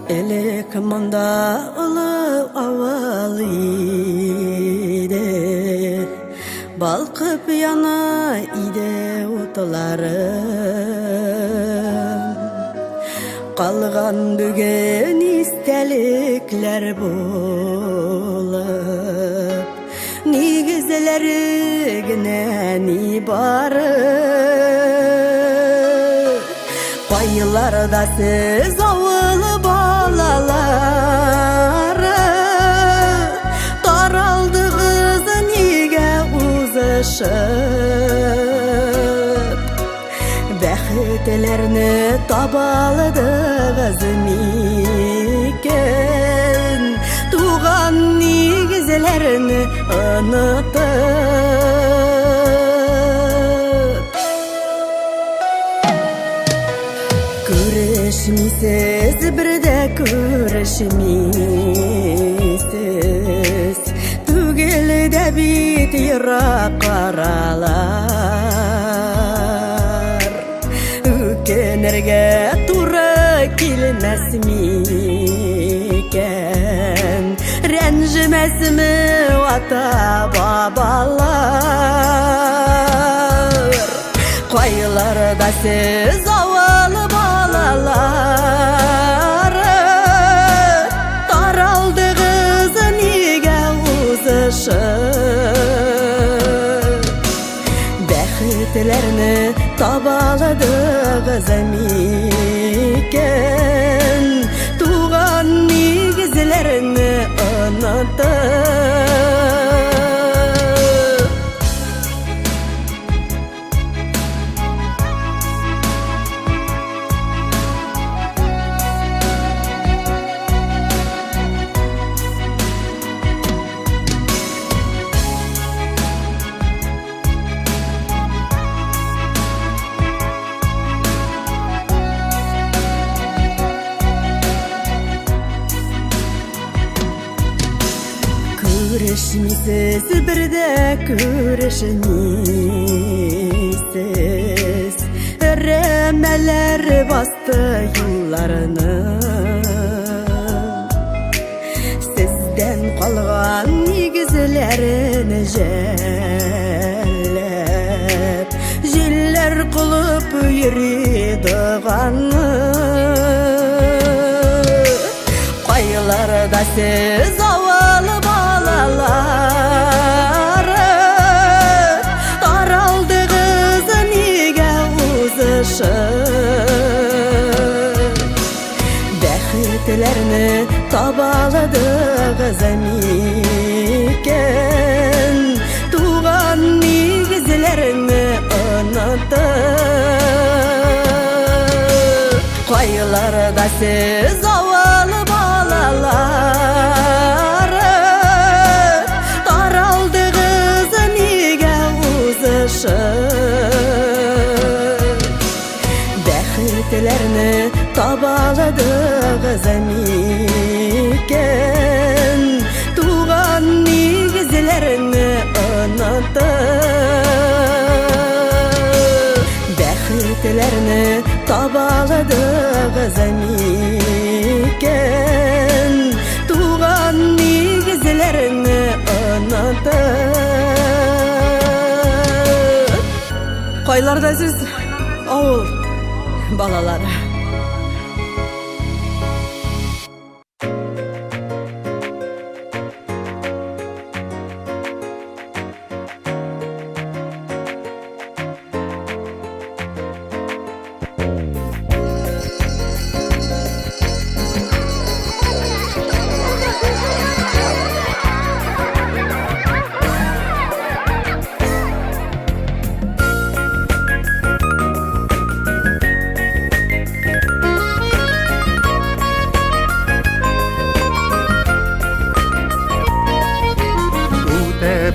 Elek manda ılıp aval ide, balkıp yana ide utlarım. Kalgan bügen istelikler bulup, nigizleri ginen ibarı. Paylarda siz avılı balaları, daraldı kızı nige uzışıp. Bäxetlerini tabalıdı kızım iken, tuğan nigizlerini unutup. Küreşmisiz birde küreşmisiz, tügelde bit yırak karalar. Ükenerge tura kilmez miken, renjimez mi ata babalar. Koylarda siz avalı balaları, daraldı kızı nige uzışıp. Bäxetlerini tabaladı kızım iken, tuğan nigizlerini unutup. Küreşmisiz birde küreşmisiz, remeler bastı yollarını. Sizden kalgan nigizlerini jellep, jiller kılıp yürüdüğanı. Koylarda siz avalı balaları, daraldı kızı nige uzışıp. Bäxetlerini tabaladı kızım iken, tuğan nigizlerini unutup. Koylarda siz avalı balaları, daraldı kızı nige uzışıp. Bäxetlerini tabaladı kızım iken, tuğan nigizlerini unutup. Bäxetlerini tabaladı kızım iken, tuğan nigizlerini unutup. Koylarda siz avul balaları.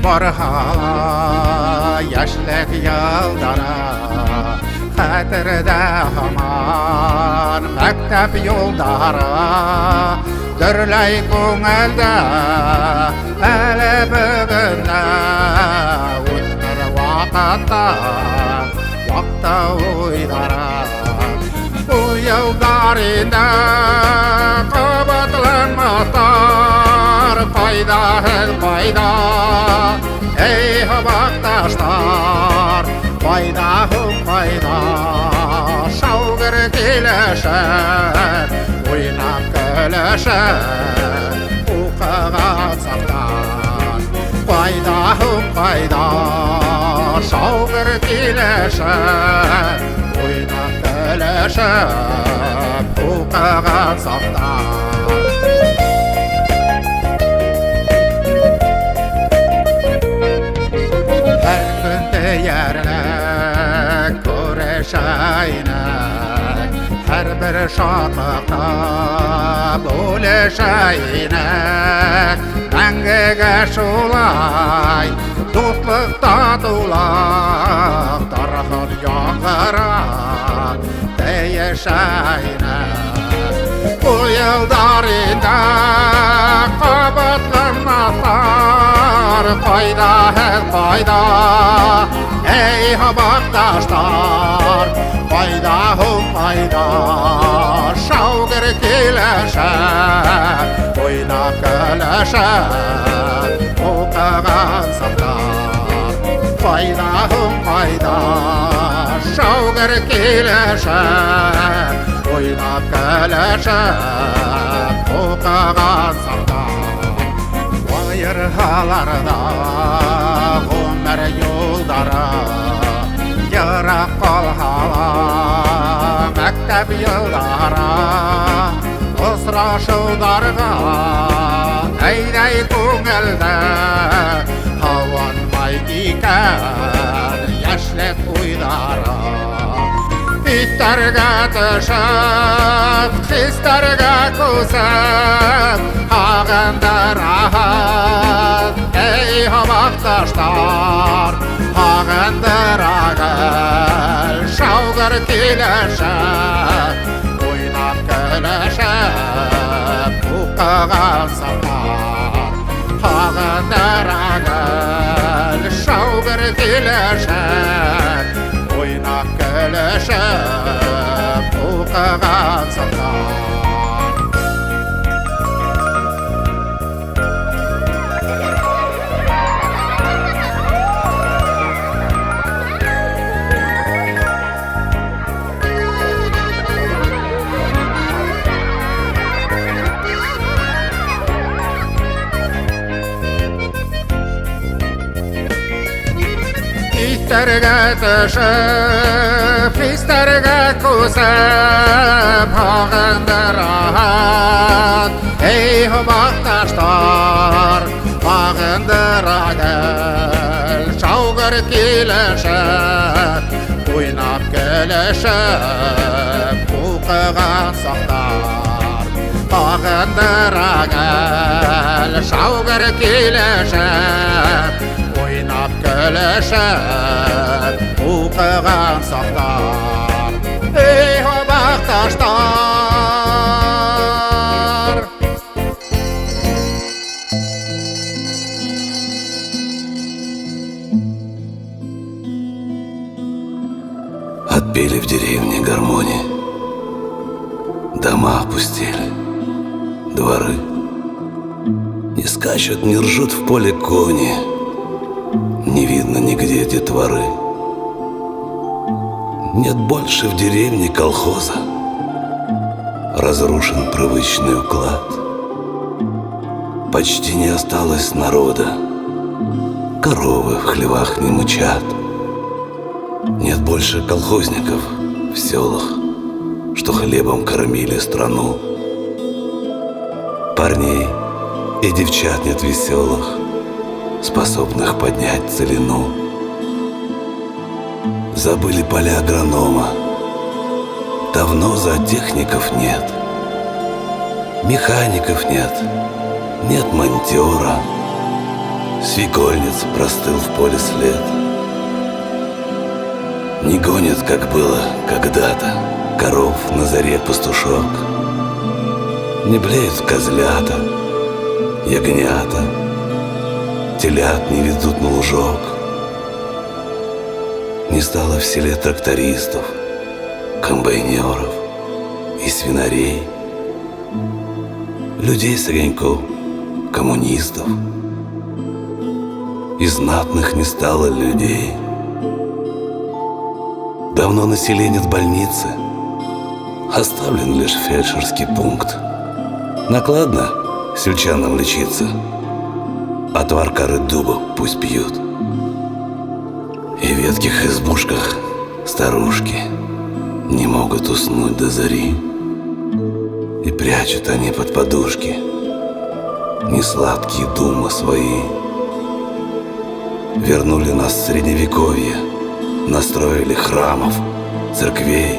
Barhala yaşlık yıldara, xatirde haman mektep yoldara. Dörley ko'ngilda hali bugunda, o'tmir vaqtda vaqtda o'ydara. Bu yoldarinda пайда, ей бақташтар, пайда, шаугыр келешек, ойнап күлешек, оқыған сақтан. Пайда, шаугыр келешек, ойнап күлешек, оқыған сақтан. Ерлік көрешайнік, әрбір шаттықта бөлешайнік, мәңгіге шулай достық татулық, тарихын яңғырап дейішайнік. Бұл елдар енді қабытланмастар, пайда, ей бақташтар, пайда, шаугыр келешек, ойнап күлешек, оқыған сақтар. Пайда, шаугыр келешек, ойнап күлешек, оқыған сақтар. Айырғаларда ғұмыр жолдары, жырақ қалғалы мектеп жылдары, ұшырашуларға әйдай көңілді, ауанбай екен яшілет ойдары. Иттерге түшіп, хистерге көсіп, ағындырағын, ей бақташтар, ағындырағын, шаугыр келешек, ойнап күлешек, оқыған сақтар. Ағындырағын, шаугыр келешек, ойнап күлешек, оқыған сақтар. Иттерге түшіп, хистерге көсіп, ағындырағын, ей бақташтар, ағындырағын, шаугыр келешек, ойнап күлешек, оқыған сақтар. Ағындырағын, шаугыр келешек, ойнап күлешек, оқыған сақтар. Ей бақташтар. Отпели в деревне гармонии, дома опустели, дворы. Не скачут, не ржут в поле кони, не видно нигде детворы. Нет больше в деревне колхоза, разрушен привычный уклад. Почти не осталось народа, коровы в хлевах не мычат. Нет больше колхозников в селах, что хлебом кормили страну. Парней и девчат нет веселых, способных поднять целину. Забыли поля агронома, давно зоотехников нет. Механиков нет, нет монтера, свекольниц простыл в поле след. Не гонит, как было когда-то, коров на заре пастушок. Не блеют козлята, ягнята, телят не ведут на лужок. Не стало в селе трактористов, комбайнеров и свинарей, людей с огоньков, коммунистов. И знатных не стало людей. Давно население в больнице. Оставлен лишь фельдшерский пункт. Накладно сельчанам лечиться. Отвар коры дуба пусть пьют. И в ветких избушках старушки не могут уснуть до зари. И прячут они под подушки несладкие думы свои. Вернули нас в средневековье, настроили храмов, церквей.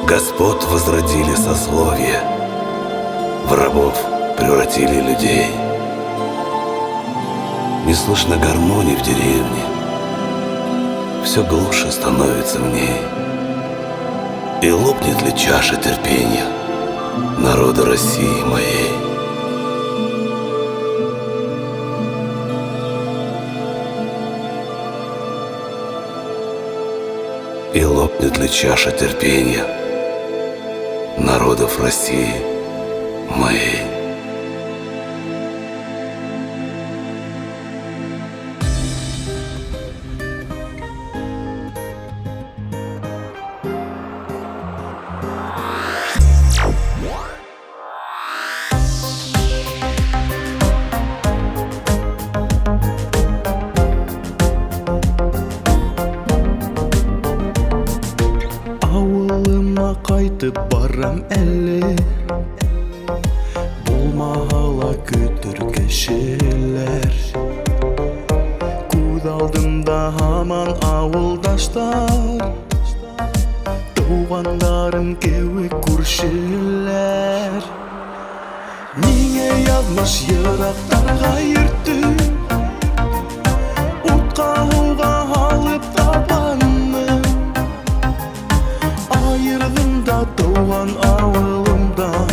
Господ возродили сословия, в рабов превратили людей. Не слышно гармонии в деревне, все глуше становится в ней. И лопнет ли чаша терпения народа России моей? И лопнет ли чаша терпения народов России моей? Ауылыма қайтып барам әлі, болмағала көтір кешелер. Көз алдымда аман ауылдаштар, туғандарым кеуек көршілер. Неге язмыш йырақтарға ертің, утқа уға алып табанмын. Айырдым да туған ауылымдан,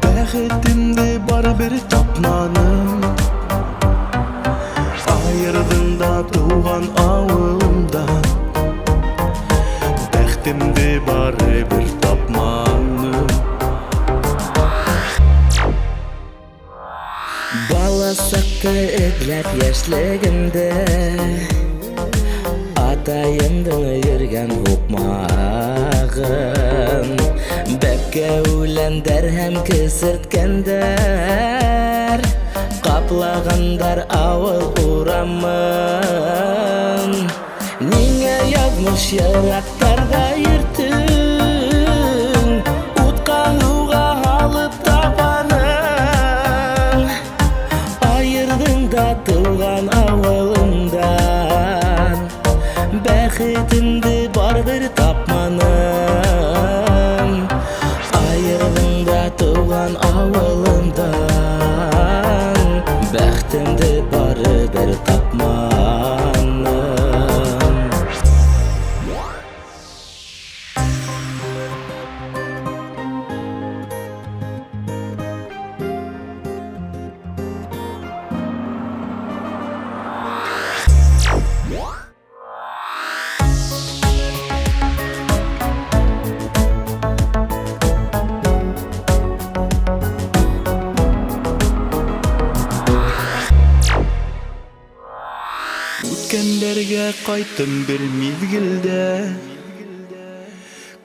бәхетімді бар бір тапманым. Айырдым да туған ауылымдан, бәхетімді бар бір тапманым. Баласақты эдләп яшьлегімді, атайымдың өрген хукмағын. Бәпкә үләндәр һәм кесерткәндәр, каплагандар авыл урамын. Нигә язмыш йырактарда йөртең, утка һуга алып табаның. Айырдың да туган авылыңдан, бәхетімді бар бір тапманым. Айырдың да туған ауылымдан, бәхетімді бар бір тапманым. Өткендерге қайттым бір мезгілде,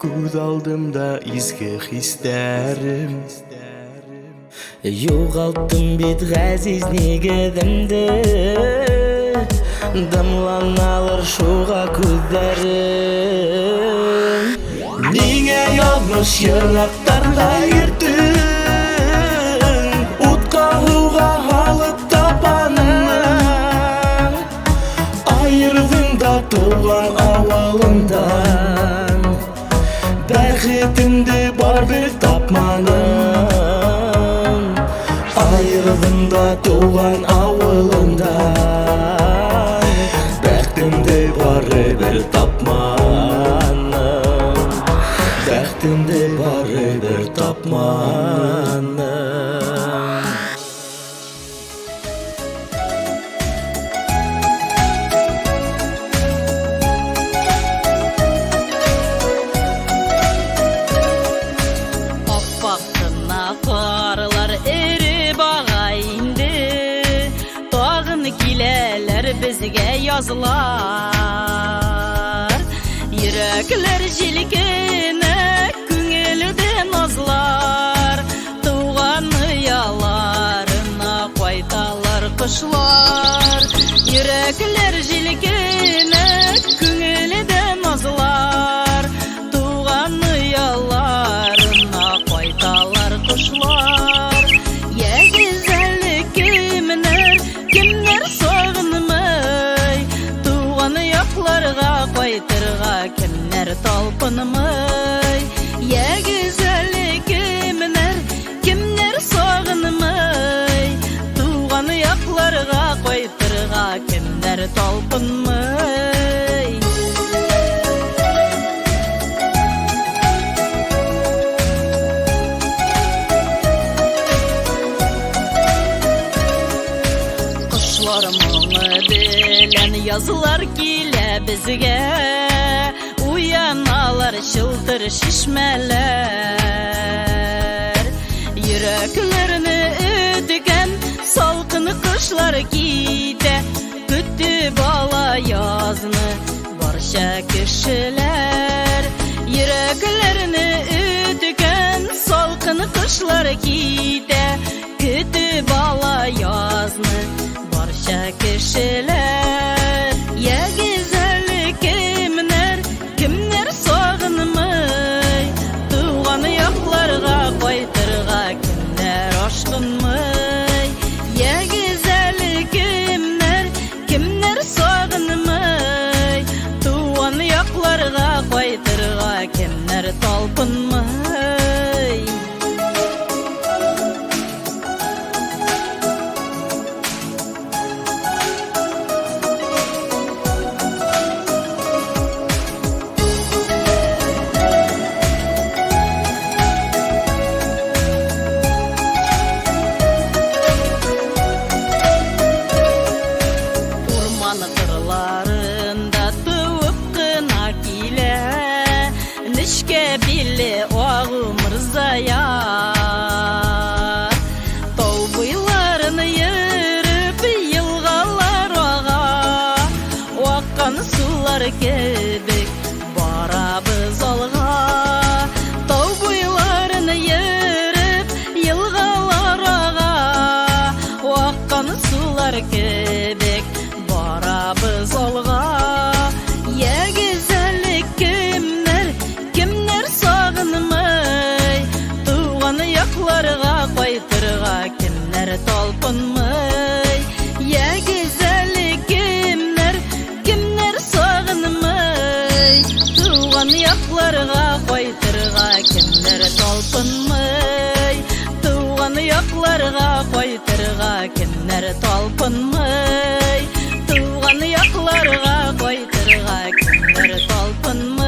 көз алдымда изгі хистәрім. Юғалттым бит ғәзиз негедімді, дымланалыр шуға көздерім. Неге язмыш йырақтарға ертің, утқа һуға алып табаның. Айырдың да туған ауылымдан, бәхетімді бар бір тапманым. Айырдың да туған ауылымдан, бәхетімді бар бір тапманым. Бәхетімді бар бір тапманым. Аппақ тырнақ арылар nazlar Yürekler jilkine Küngülde nazlar Tuğan yalarına Koytalar kuşlar Yürekler jilkine Küngülde nazlar Tuğan yalarına Koytalar kuşlar Ya güzellik kimler Kimler soğunmay Tuğan yaklarga Koytırga kimler talpınmay Ya güzellik kimler Kimler soğunmay Tuğan yaklarga Koytırga kimler talpınmay Kuşlarımı bilen yazılar kile bizge Uyanalar şıltır şişmeler Yüreklerini ödügen salkın kışlar gide Küttü bala yazını barşa kişiler Yüreklerini ödügen salkın kışlar gide Küttü bala yazını barşa kişiler Ya güzellik kimler Kimler soğunmay Tuğan yaklarga Koytırga kimler aşkınmay Ya güzellik kimler Kimler soğunmay Tuğan yaklarga Koytırga kimler talpınmay Nişke bile oğu mırzaya Tol buylarını yürüp yılgalar oğa Oakkan sular kebek barabız olga Tol buylarını yürüp yılgalar oğa Oakkan sular kebek barabız olga Ya güzellik kimler Kimler soğunmay Tuğan yaklarga Koytırga kimler talpınmay Ya güzellik kimler Kimler soğunmay Tuğan yaklarga Koytırga kimler talpınmay Tuğan yaklarga Koytırga kimler talpınmay Tuğan yaklarga Koytırga kimler talpınmay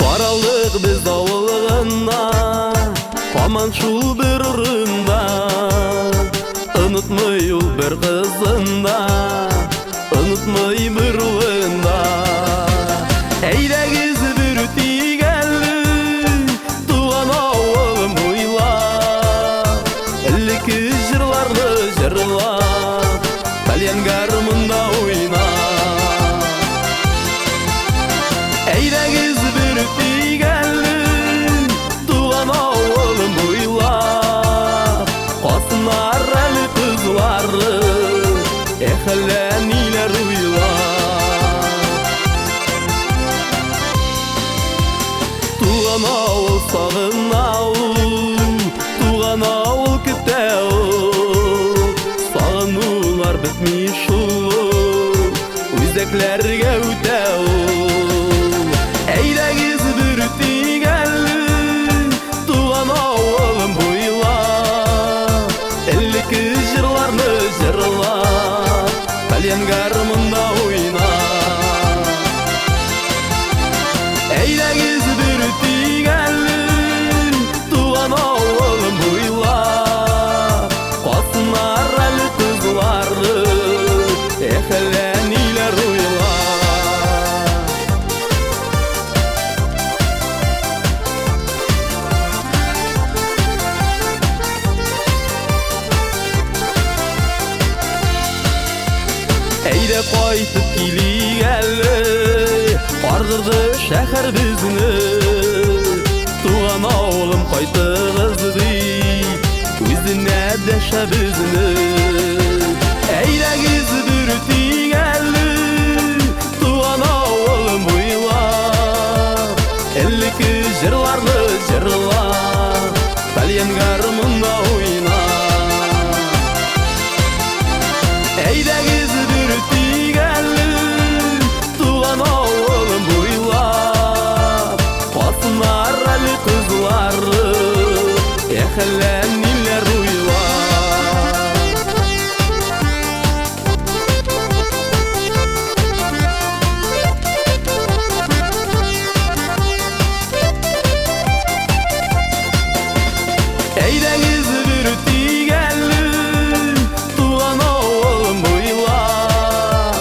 Баралык biz avылығына Аман шул bir ырында Unutmay ул bir kızında Unutmay bir ылында Әйдәгіз bir тигәлі Туған ауылым уйла Әлікі жырларды жырла Кальян гармында уйна Әйдәгіз bir тигәлі Туған ауылым уйла Қасынар әлі қызлары Әлі нилер уйла Туған ауыл сағын ауыл Туған ауыл күтә ауыл Сағынулар бітмей шул Үзәкләргә үтә ауыл Әйдәгіз bir тигәлі Туған qaytib keli әлі Арғырды шәһәр бізіні Туған ауылым қайтығызды Өзіне дәшә бізіні Әйдәгіз бүртик әлі Туған ауылым ойлап Әлікі жырларлы жырлап Тальян гармонда ойна Әйдәгіз бүртик әлі Туған ауылым ойлап Қасынар әлі қызлары Әхәлән нилер ойлап Әйдәгіз бүртик әлі Туған ауылым ойлап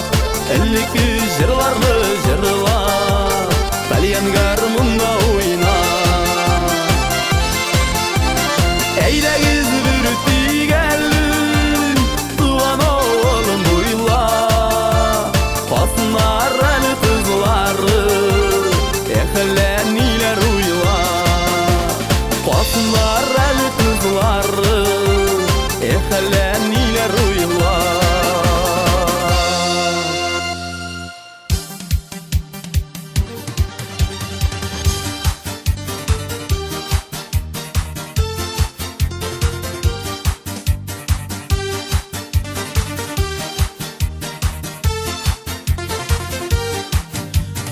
Әлікі жырларлы жырлап Тальян гармонда ойна Әйдәгіз бүртик әлі Туған ауылым ойлап Қасынар әлі қызлары Әхәлән нилер ойлап Қасынар әлі қызлары Әхәлән нилер ойлап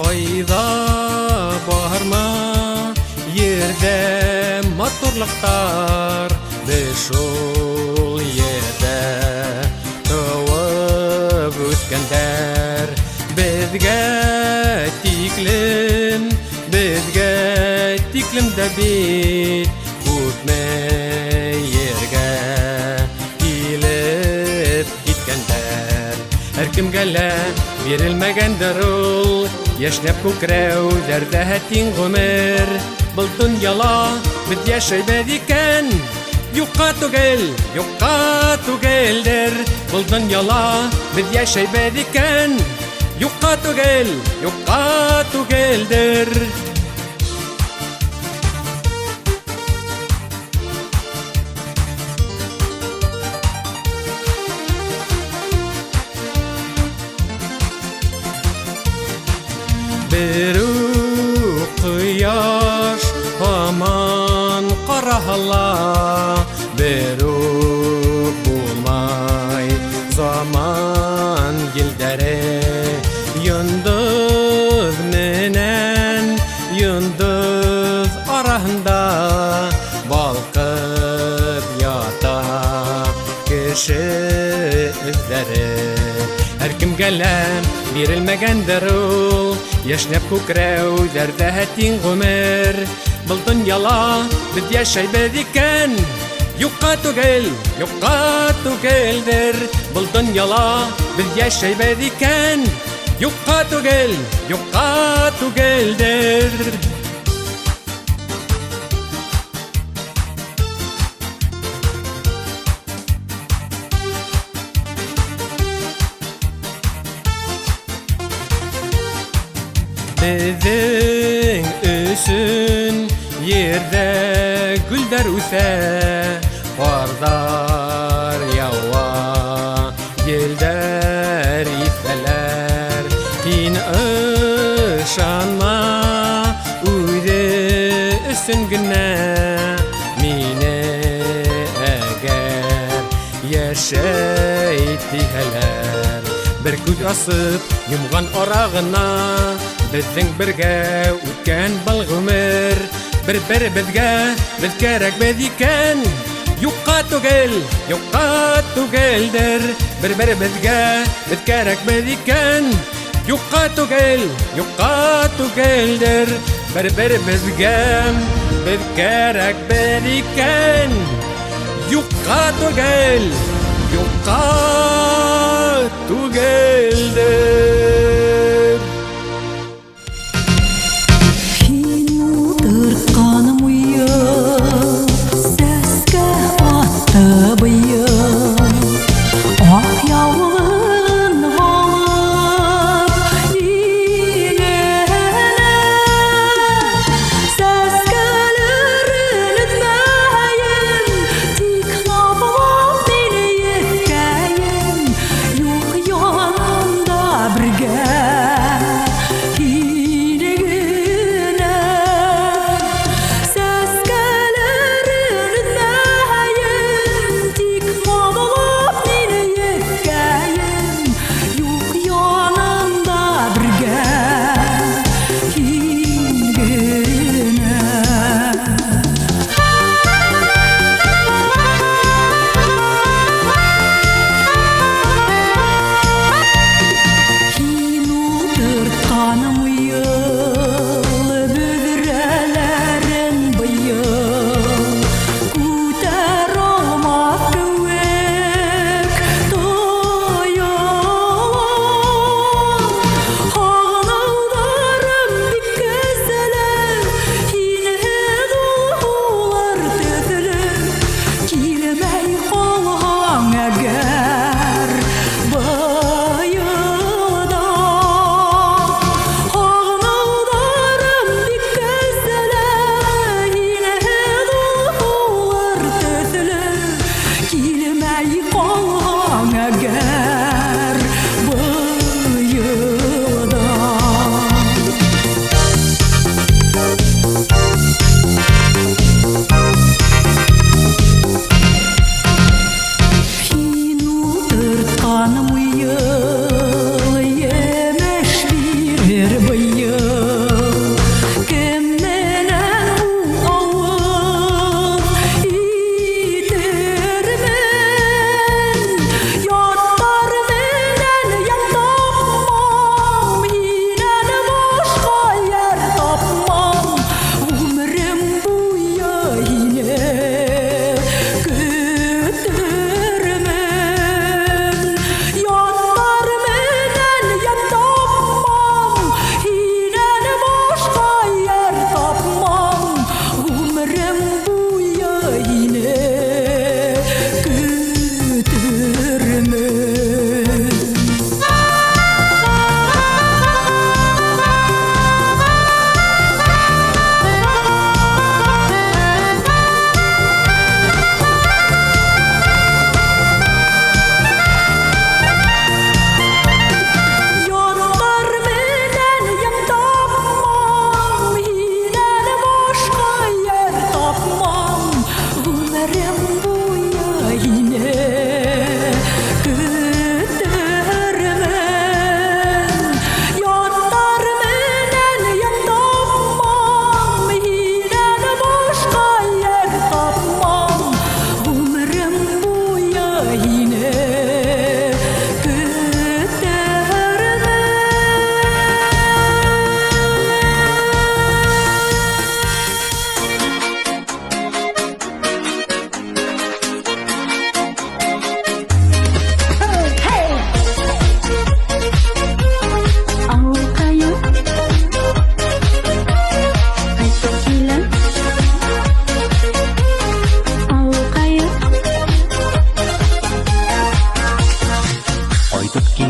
Айда барма ерде матурлықтар Біз шул ерде туып өткендер Бізге тиклім дә бит Күпме ерге килеп киткендер Әркімге лә бирелмәгәндер ул Яшнәп күкрәү дәрдәһә тиң гомер Был дөньяла бит яшәйбез икән Юкка түгелдер Был дөньяла бит яшәйбез икән Юкка түгелдер Bir quyosh hamon qarahala Bir bulmay zaman gildere Yıldız menen yıldız arasında Balkıp yata kişi izleri Her kim gelen birilmegendir ul Яшнәп күкрәү дәрдәһә тиң гомер Был дөньяла бит яшәйбез икән Юкка түгелдер Был дөньяла бит яшәйбез икән Юкка түгелдер Bizin üsün yerde güller üse Karlar yawa yelder ifeler Din ışanma uyde üsün güne Mine eğer yaşaytiheler Bir güç asıp yumgan orağına Bizden birge ütken bal gümür Bir-biribizge biz kerek biz iken Yukka түгелдер Bir-biribizge biz kerek biz iken Yukka түгелдер Bir-biribizge biz kerek biz iken Yukka түгелдер Тырқаным ұйып, сәске атты бұйып Ақ яулығын ғалып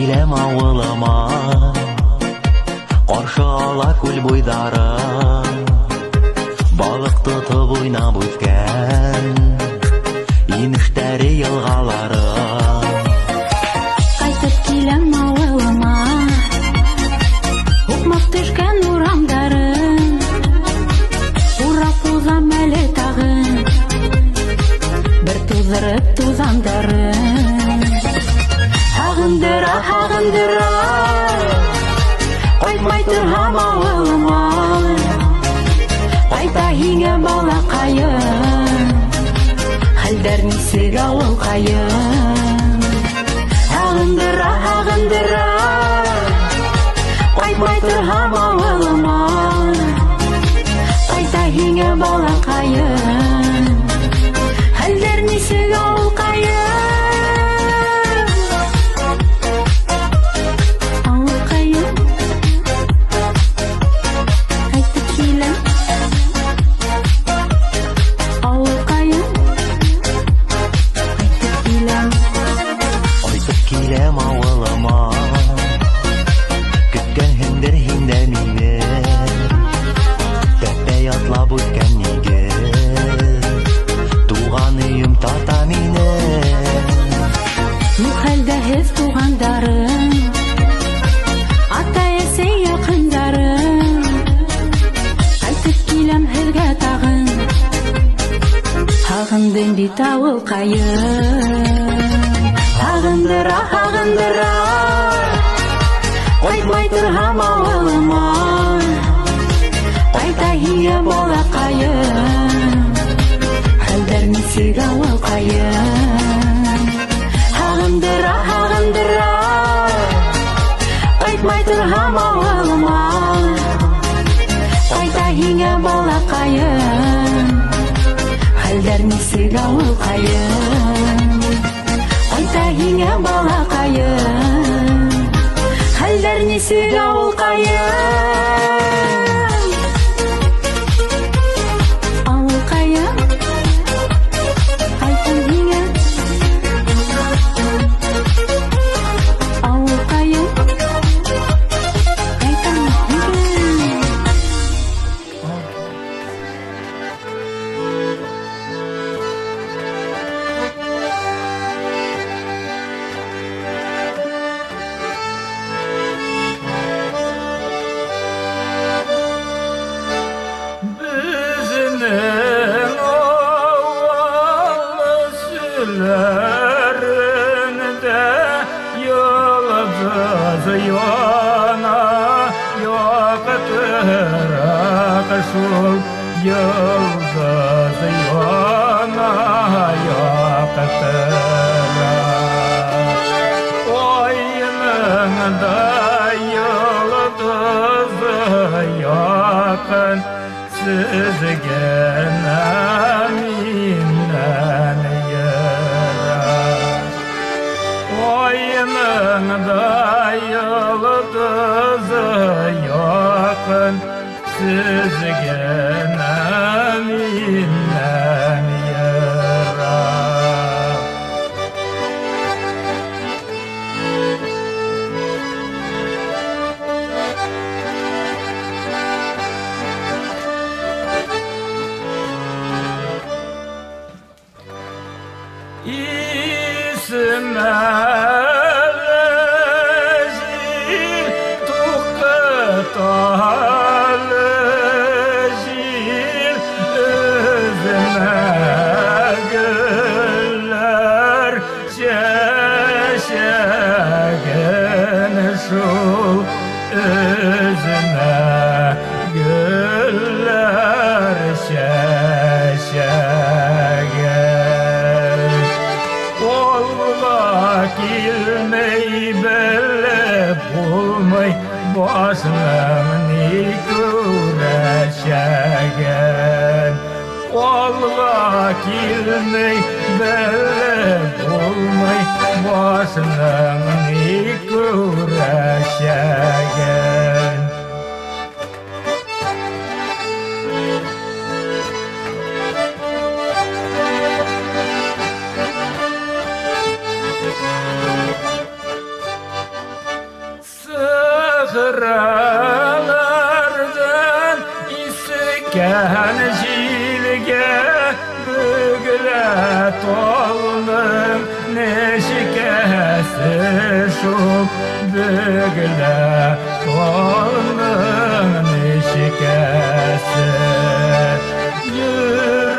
киләм авылыма, каршы ала күл буйдары, балык тотып уйнап үткән инештәре елгалары. Кайтып киләм авылыма, укмак төшкән урамдарын, урап узам әле тагын, бер туздырып тузандарын. Һагындыра, һагындыра, кайтмай торһам авылыма, кайта һиңә балакаем, хәлдәр нисек авылкаем. Һагындыра, һагындыра, кайтмай торһам авылыма, кайта һиңә балакаем, хәлдәр нисек авылкаем. Киләм авылыма, көткәнһеңдер һин дә мине, тәпә ятлап үткән нигез, туган өем тата мине. Ни хәлдәһез тугандарым, ата-әсә якындарым, кайтып киләм һеҙгә тагын, һағындым бит авылҡайым. Һағындыра, һағындыра, кайтмай торһам авылыма, кайта һиңә балаҡайым, хәлдәр нисек авылҡайым. Һағындыра, һағындыра, кайтмай торһам авылыма, кайта һиңә балаҡайым, хәлдәр нисек авылҡайым. Кайта һиңә балаҡайым, хәлдәр нисек авылҡайым. Авылҡайым, ҡайтам һиңә. Авылҡайым, ҡайтам һиңә. Bizning avval sürlərində yıldız yana, yoxdur şul yıldız yana, yoxdur. Oyununda yıldız yakın, sizge naminden yarar. Oyununda yıldız yakın, sizge naminden yarar. İsmələcil tuqtaləcil özünə güller çeşəgin şul özünə güller çeşəgin. Olga kilmey belli bulmay, başının ni güreşegen. Olga kilmey belli bulmay, başının ni güreşegen. Yıralardan isken jilge Bügle tolunun neşikesi şup Bügle tolunun neşikesi Yüreğimnin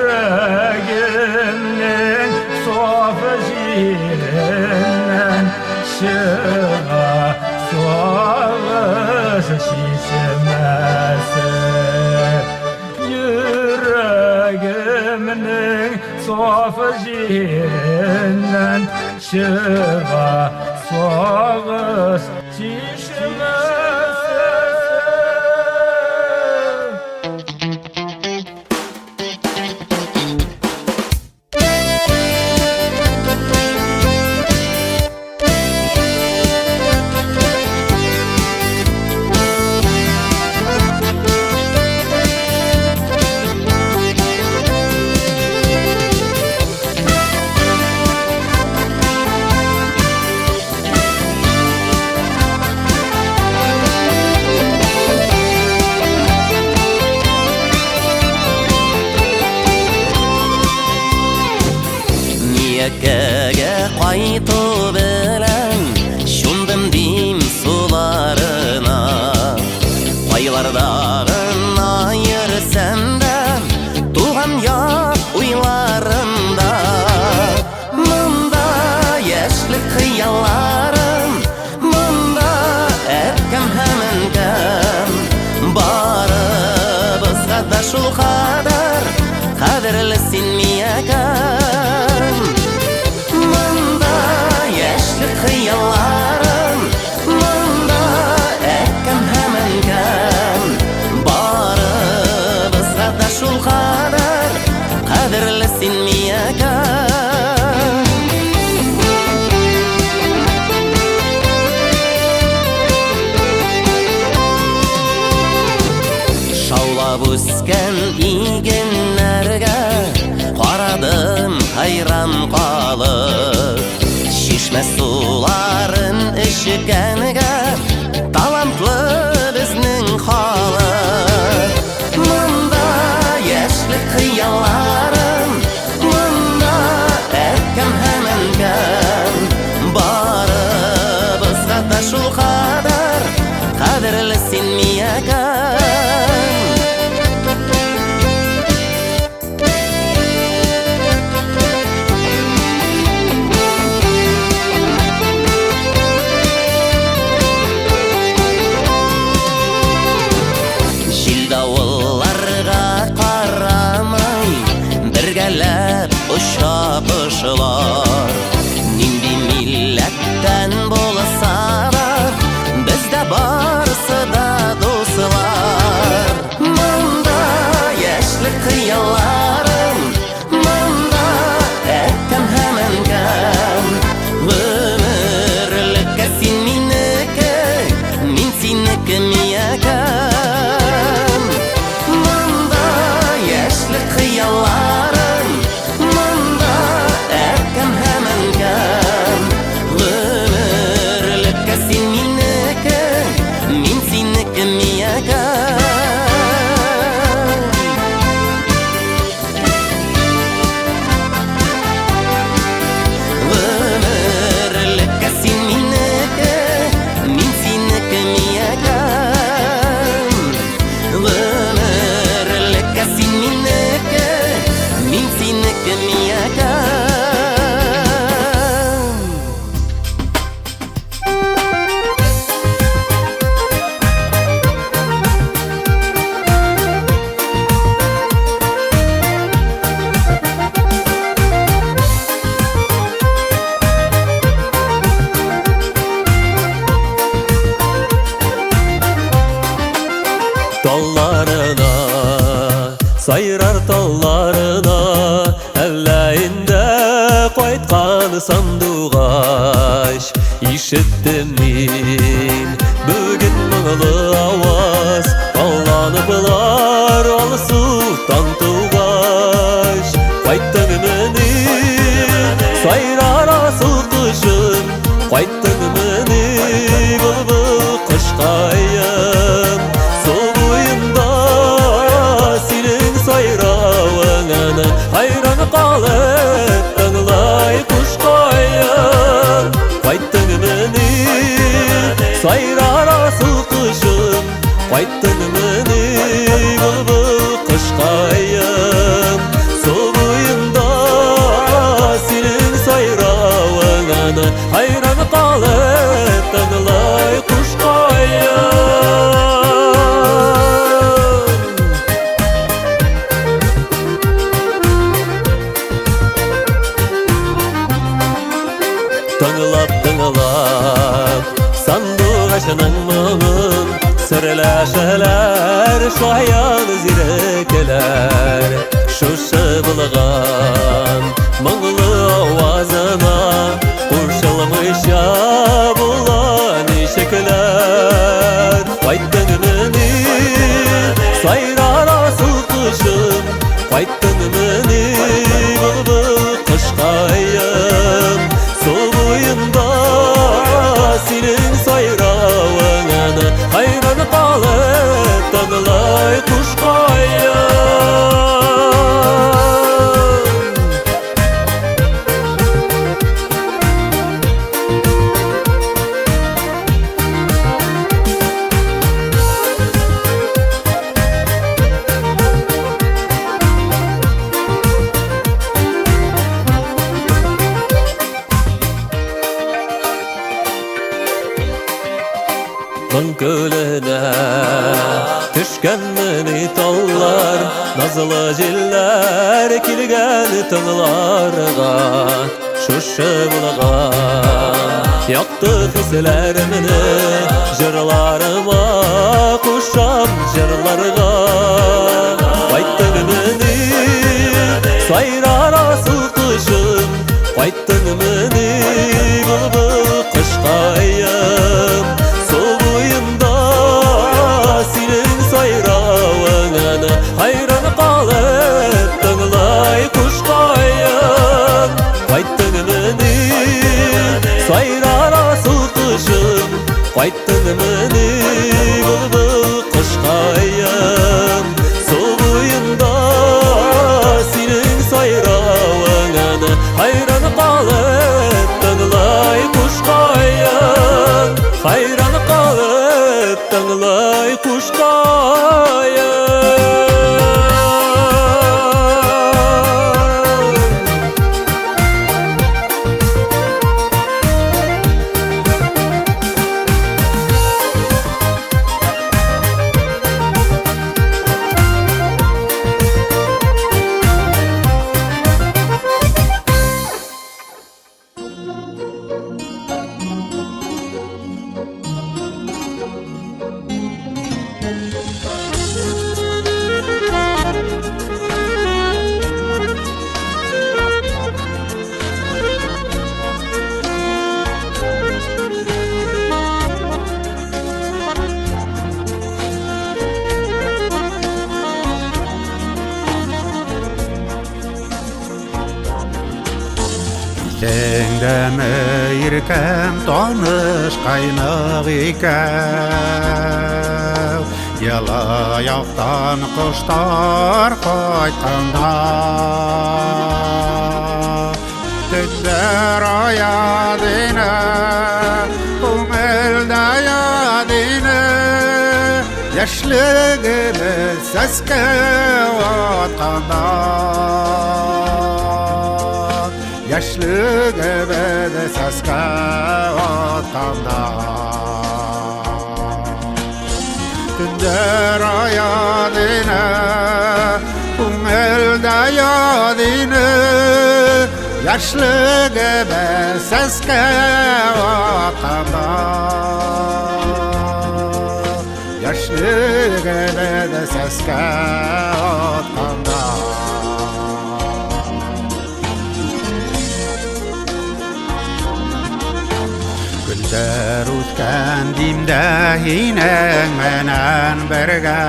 sofu jirinden Çığa soğuş şişmesi Yüreğimnin sofu jirinden Çığa soğuş şişmesi Miyakkaga qaytu bilen Şundim dim sularına Aylardağın ayırsam da Tuğan yok uylarımda Mında yaşlı kıyallarım Mında etkem hemenkam Barыбызға да шул kadar Kadirlisin miyakam Mında yaşlı kıyallarım Mında etkem hemenkam Barыбызға да шул kadar Kadirlisin miyakam Шаулап өскен игенлерге Қарадым хайран қалып Шишме суларын ішкенге Талантлы біздің халық Мында яшьлек қияларым Мында әткем hemenkam Барыбызға да шул kadar Қадірлісін миякам Uşapışlar Nindi milletten bolsa da Bizde barısı da dostlar Manda yaşlı kıyallarım Manda etkem hemenkam Ömürlükke sin minike Min sinike miyakam Manda yaşlı kıyallarım Dallarına, sayrar tallarına Әлләйінде қайтқаны сандуғаш Ишеттім мен бүгін мұңлы ауаз Алланы бұлар алысуқтан туғаш Қайттың мені сайрар асыл құшын Қайттың мені бұл қышқая hayran kalıp tınlay kuş kayın Tınlap sandık aşının mığın Sırlaşalar şu hayal zirekeler Şu şıbılgan mınglı ovazına Kurşılmış ya bulan şekler Kayttın meni sayrar asıl kışım Kayttın meni bılbıl kış kayım Soğuyunda senin sayravını Hayran kalıp tağlay kuş kayın Kölene düşken meni tallar Nazlı jiller kilgen tınlarga Şu şıbılgan yaktı hislerimini Jırlarıma kuşam jırlarga Kayttın meni sayrar asıl kışım Kayttın meni bılbıl kış kayım Senin sayravına hayran kalıp tınlay kuş kayın Kayttın meni sayrar asıl kışım Kayttın meni bılbıl kış kayın Soğuyunda senin sayravına hayran kalıp tınlay kuş kayın Hayran kalıp tınlay kuş kayın Теңдәме иркәм таныш кайнак икән Яла яктан коштар кайтканда Төтләр аядыны күңелдә ядыны Яшьлегебез сәскә атканда Yaşlıgıbız səskə atanda Tündər ayadını Күңелdə yadını Yaşlıgıbız səskə atanda Yaşlıgıbız səskə atanda Günler o'tgan dimda hinang menan birga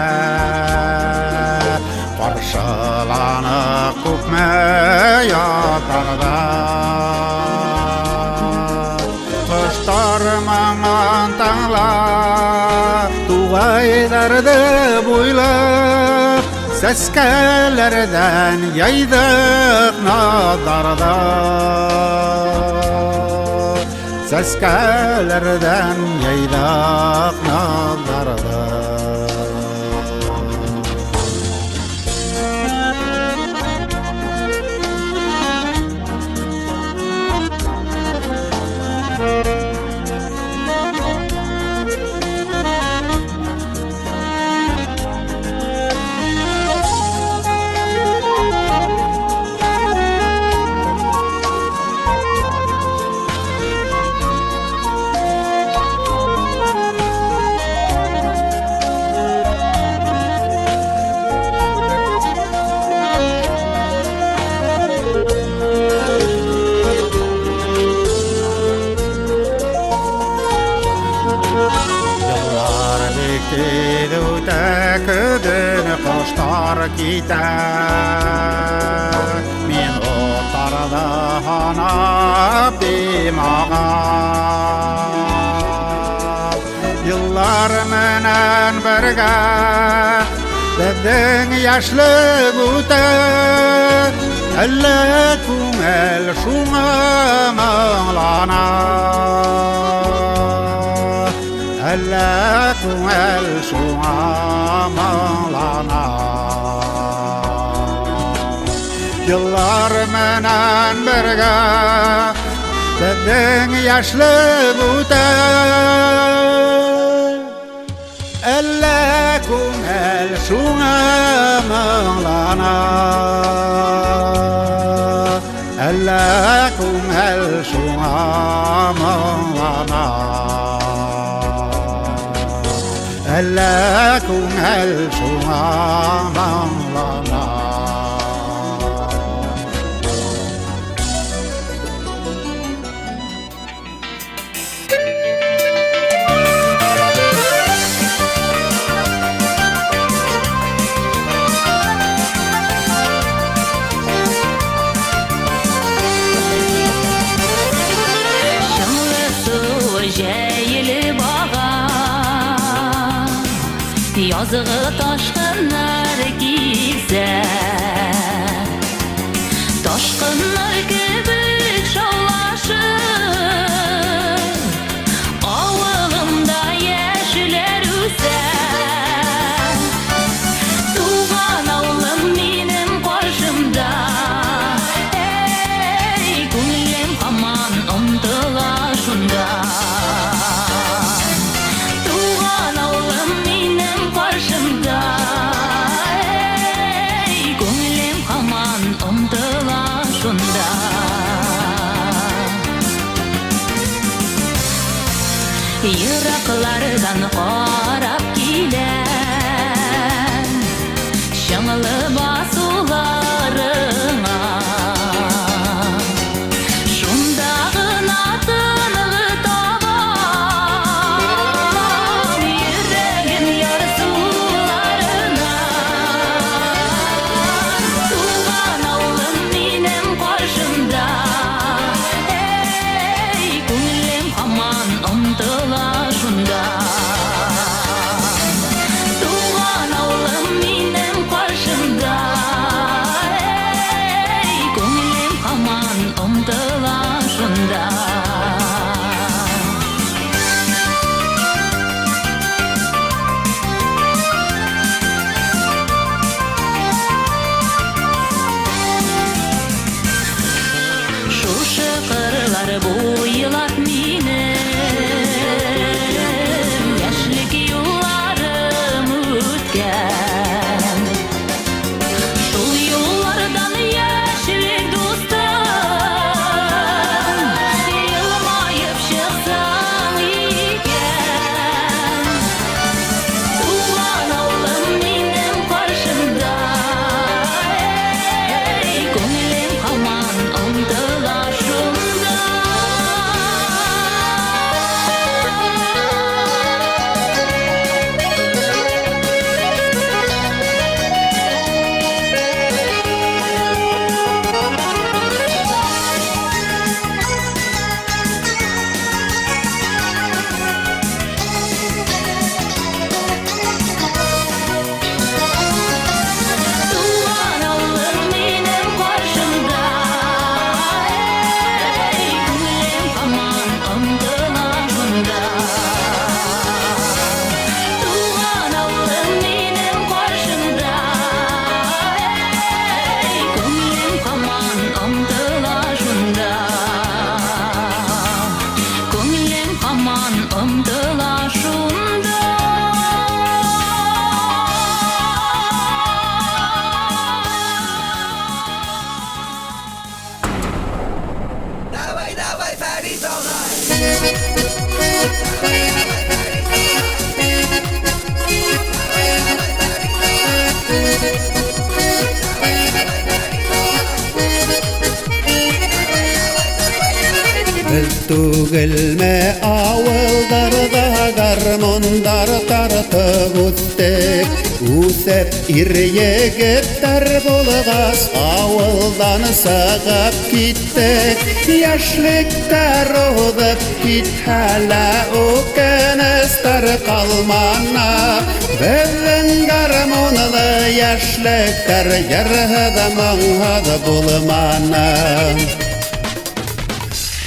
Qarşılanıp ko'pmi yotarda Qushlar mangan tanglab Tug'aylardi bo'ylab Saskalardan yaydiq nazarda Saskalardan yaydiq nazarda Yıllar bekledi öteküdün kuşlar gider Men otarda hanap demağam Yıllar menen birge Bizden yaşlık öter Elle küngel şuna mağlanar Elle küngel şuna mağlanar Yıllar menen birge Bizden yaşlık öter Elle küngel şuna mağlanar Elle küngel şuna mağlanar Elle küngel şuna mağlanar Yazığı taşkınlar güzel Taşkınlar gibi şovlaşır Avılımda yeşiller üser Tuğan avlım benim karşımda Ey gülüm aman omdıla şunda Yıraklardan qarap kilen Şаңlı basularına Şundağın atınığı taban Yüreğin yarsularına Tuğan avlım benim karşımda Ey gülüm aman omdıla Tuğan avlım benim karşımda Ey gönlüm aman omdıla şunda Şu şıkırlar bu yılat meni Түгелме ауылдарда garmonlar tartып үттік Үсіп ир-егеттер болғас ауылдан сығып кеттік Яшліктер оғып кет әлі өкіністер қалмана Біздің гармонлы яшліктер ерғіді мұңғыды болмана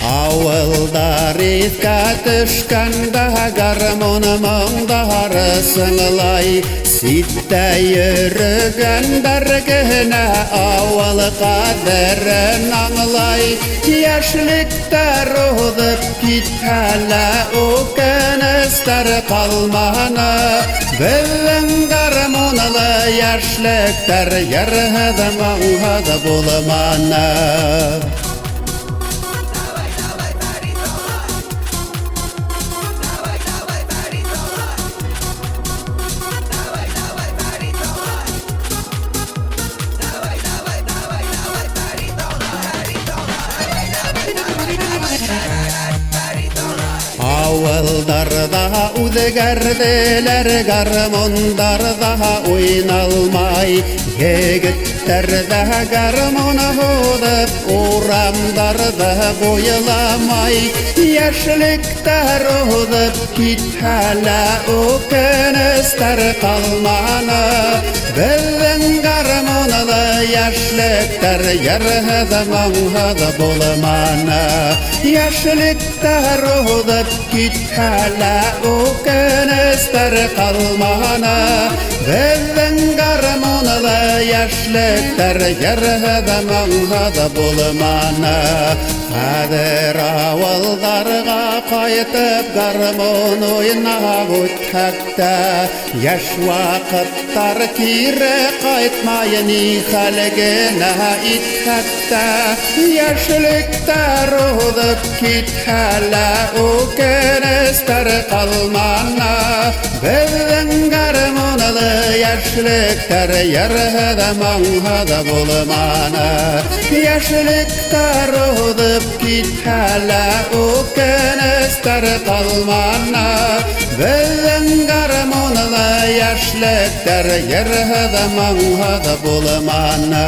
Ауылдар итқа түшканда гармон мұңдары сыңлай Ситті үрігендер гіне ауыл қадірін аңлай Яшліктер оғып кеткелі өкіністер қалманы Біздің гармонлы яшліктер ерғіді мұңғыды болманы Ауылдарда үдігерделер гармондарда ойналмай Егіттерді гармон ғудып урамдарда бойыламай Яшліктер ұғып кеткелі өкіністер қалманы Біздің гармонлы яшліктер ерғіді мұңғыды болманы Яшліктер ұғып кеткелі өкіністер қалманы Біздің гармонлы яшліктер ерғіді мұңғыды болманы Қадір ауылдарға қайтып гармон ойнап өттікті Яш вақыттар кері қайтмайын халгіне иттікті Яшліктер ұғып кеткелі өкіністер қалманы Біздің гармонлы яшліктер ерғіді мұңғыды болманы Яшліктер ұғып кеткелі өкіністер қалманы Біздің гармонлы яшліктер ерғіді мұңғыды болманы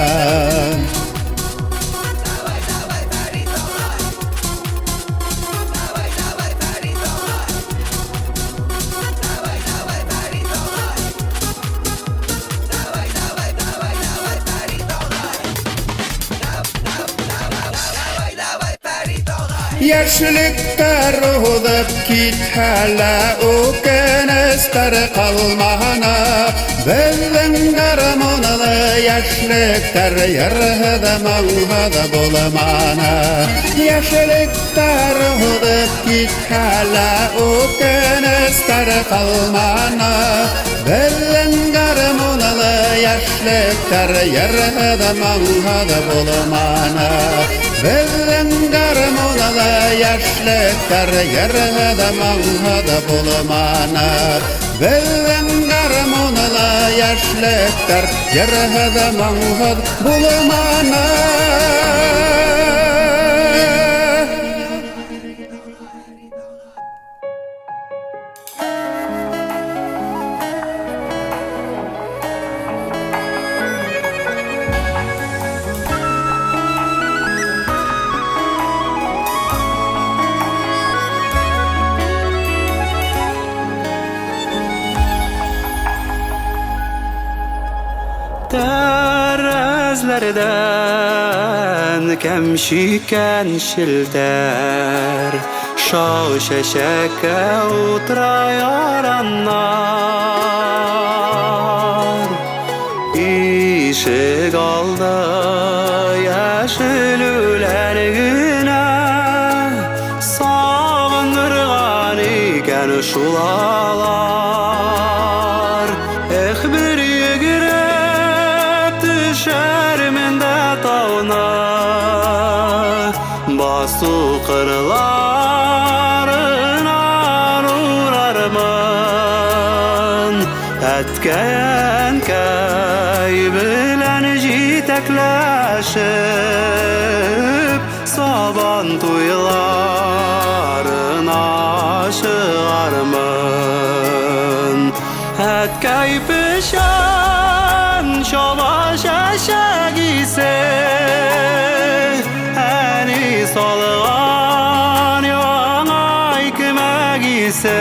Яшліктер ұғып кеткелі өкіністер қалманы Біздің гармонлы яшліктер ерғіді мұңғыды болманы Яшліктер ұғып кеткелі өкіністер қалманы Біздің гармонлы яшліктер ерғіді мұңғыды болманы Біздің гармонлы яшліктер ерғіді мұңғыды болманы Біздің гармонлы яшліктер ерғіді мұңғыды болманы Tәрәзләрдән кәмшикән шелтәр Шау шәшәккә утыра яраннар Ишек алды яшелүләр генә Сагындырган икән шул алар бер Düşerim de tağına Basu kırlarına uğrarman Etken kay bilen jitekleşip Saban tuylarına çıkarman әткәй пішен шоба шәшәк исе әни салған яңай көмәк исе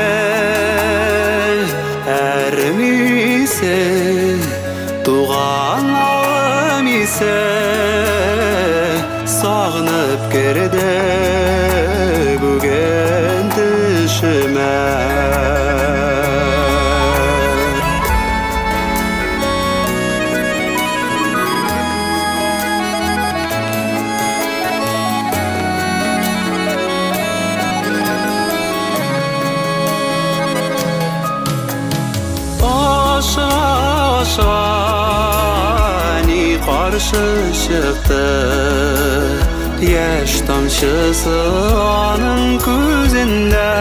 әрмисе туған алым исе сағынып керді бүгін түшіме Ani qarşı çıktı Yaş tamşısı onun gözünde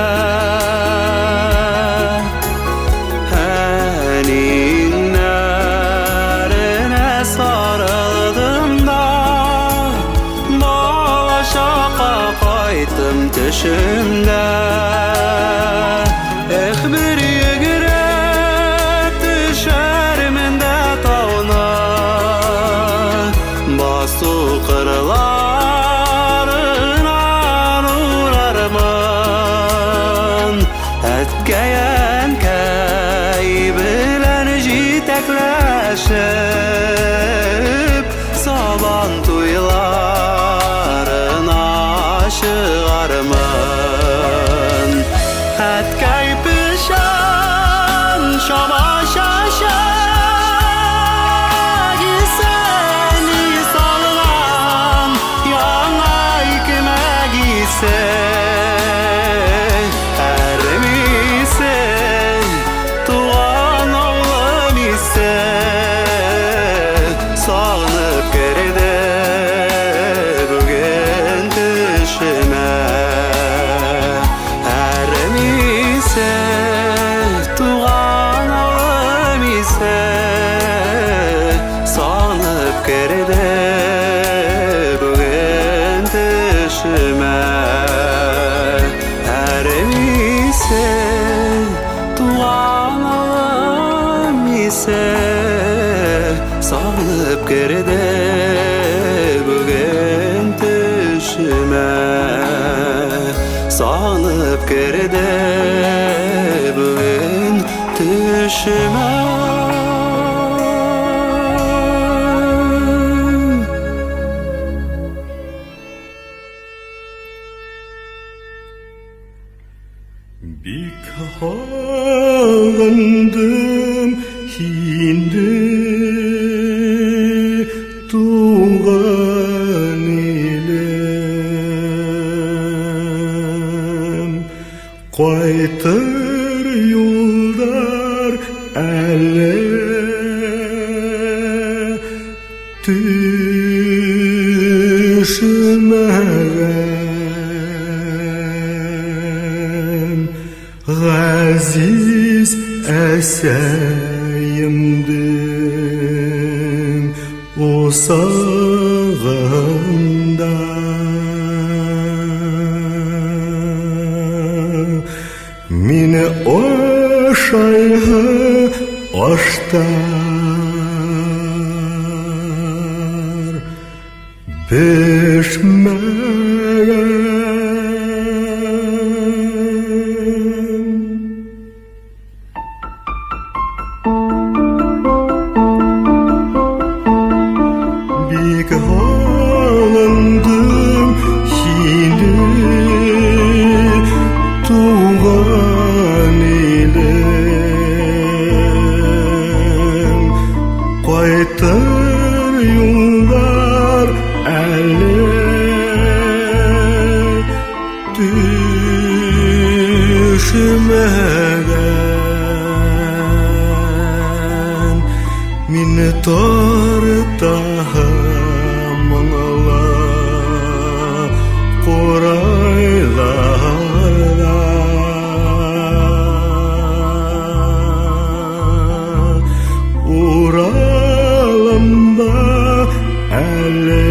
Haninlerine sarıldım da Başaka kaydım düşümde Bir Basu kırlarından uğrarman Etkeyen kay bilen jitekleşip Saban tuylarına çıgarman Etkey pişen şama şaşa Ermise tuğan oğlum ise Sağınıp geride bugün düşüme Ermise tuğan oğlum ise Sağınıp geride bugün düşüme Tuğan alım ise Sağlıp geride bugün düşüme Sağlıp geride bugün düşüme Bik ağandım hindi tuğan ilim Qaytır yollar әлі düşmәгән Ғазиз әсәйімдің осағында Мені ошайға аштар бешмәгән Бик алындым хинді туған елім Қайтыр юлдар әлі düşmәгән Мине тарта мұңла қурайларда Уралымда әлі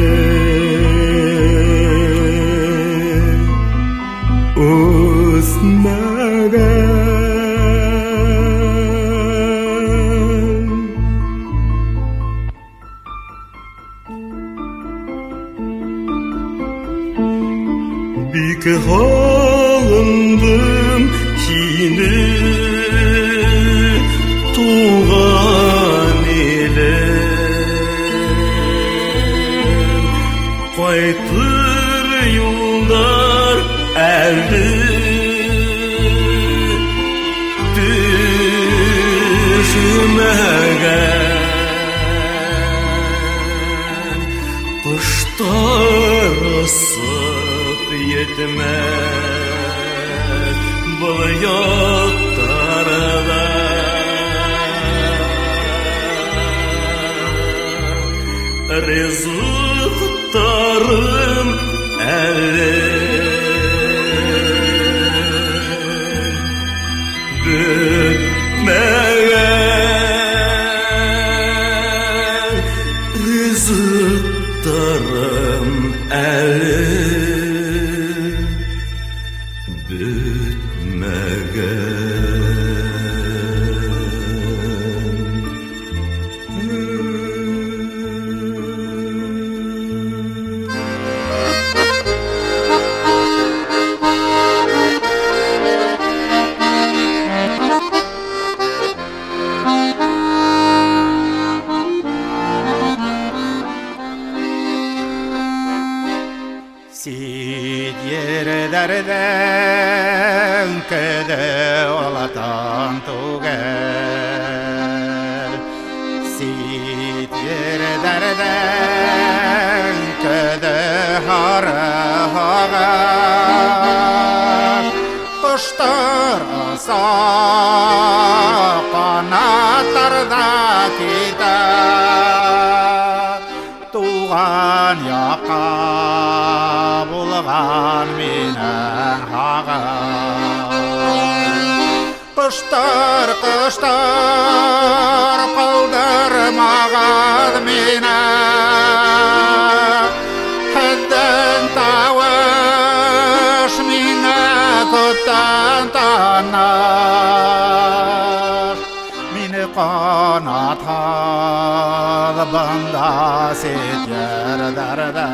Үсмәгән Bitmegen Kuşlar ısıt yetmez Bulutlarda Rızıklarım eli Bitmeyen rızıklarım eli Sid yerlerden kede olatan tugel Sid yerlerden kede hara haga Kuşlar asa kanatlarda gider Tuğan yaka bulgan minen haga Kuşlar kaldırmagad mine Hedden tavuş mine tuttan tanar Mine kanat banda set yerlerde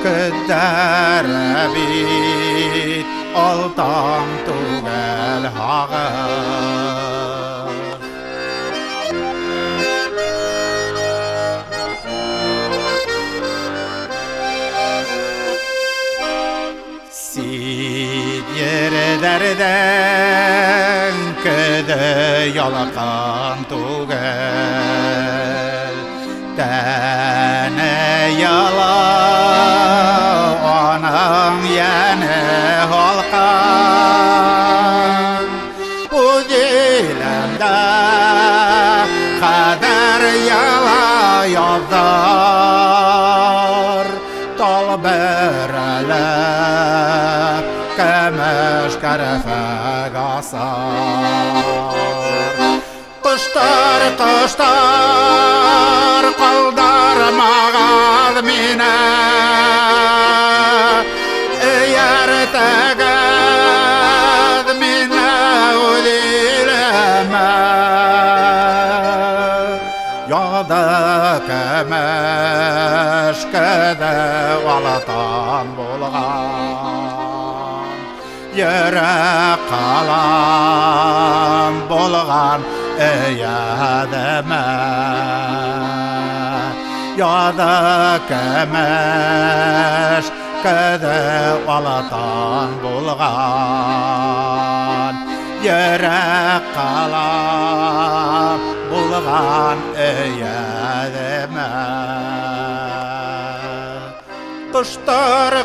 Keder bit altan tugel haga Sid yerlerden kede yalakan tugel Tane yala anam yene halkan Bu dilemde kader yala yazar Tal berele kemeş kerefek asar Kuşlar kaldırmagad mine Yerteged mine udileme Yada kemeşkede valatan bulgan Yere kalan bulgan eyademe Yada kemeş kede valatan bulgan Yere kalan bulgan eyademe Kuşlar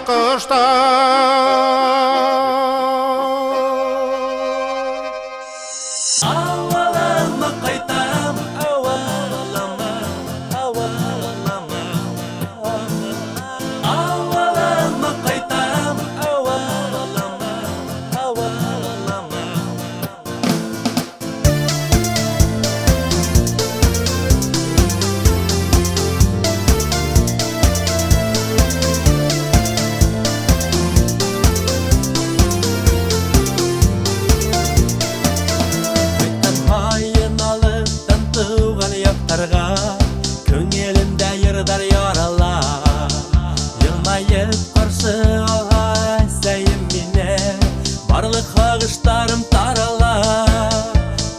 Avalama kaytam avalama avalama Avalama kaytam avalama avalama Köngülümde yırdar yaralar Yılmayıp karşı alay Seyim mine Barlık ağışlarım taralar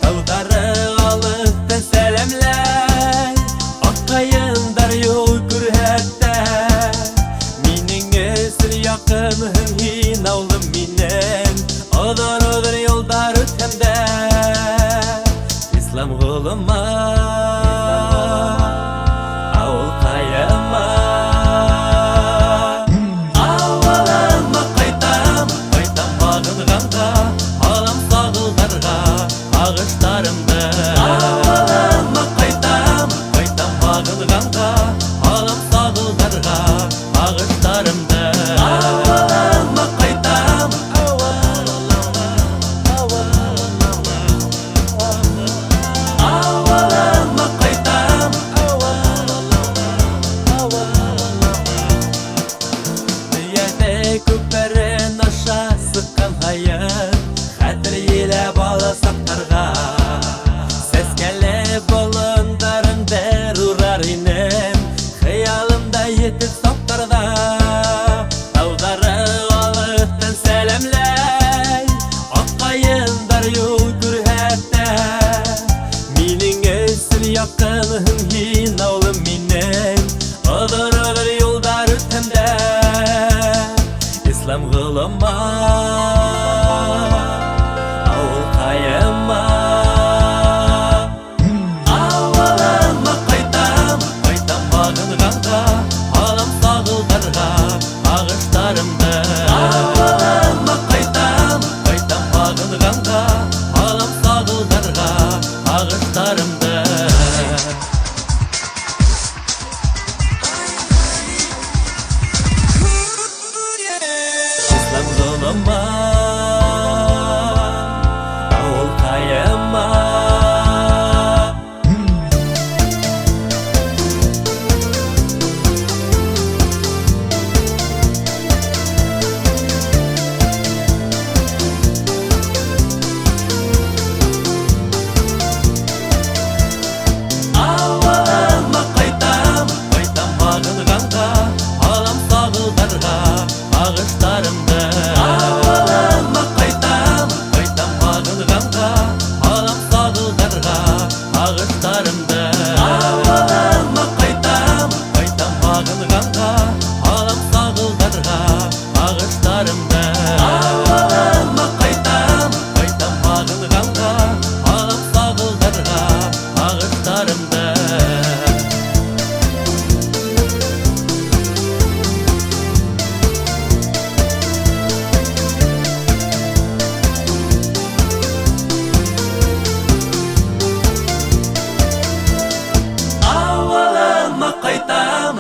Tavdarı alıp da selemler Akkayınlar yol kürhette Minin esir yakınım hin oldum minen Odur yollar ötemde агыштарымды Авылыма кайтам, кайтам багынганга Алам сагылдарга агыштарымды Авылыма кайтам, авылыма кайтам Дүядә күперен аша сыккан хайын Хәтер елә балы сактарга Сәскәле болындарын бер урар инем Хыялымда етіп саптарда Таудары алыктан сәлемләй Аккайындар юл күрһәтә Минең өсел якыным һин аулым минең Ыдыр-ыдыр юлдар үтәмдә Ислам гылыма Авыл кайыма Авылыма кайтам, кайтам багынганга Алам сагылдарга агыштарымды Авылыма кайтам, кайтам багынганга Алам сагылдарга агыштарымды Ислам гылыма Авыл кайыма Авылыма кайтам, кайтам багынганга Алам сагылдарга агыштарымды Авылыма кайтам, кайтам багынганга Алам сагылдарга агыштарымды Авылыма кайтам, кайтам багынганга Алам сагылдарга агыштарымды Авылыма кайтам, кайтам багынганга Алам сагылдарга агыштарымды Авылыма кайтам,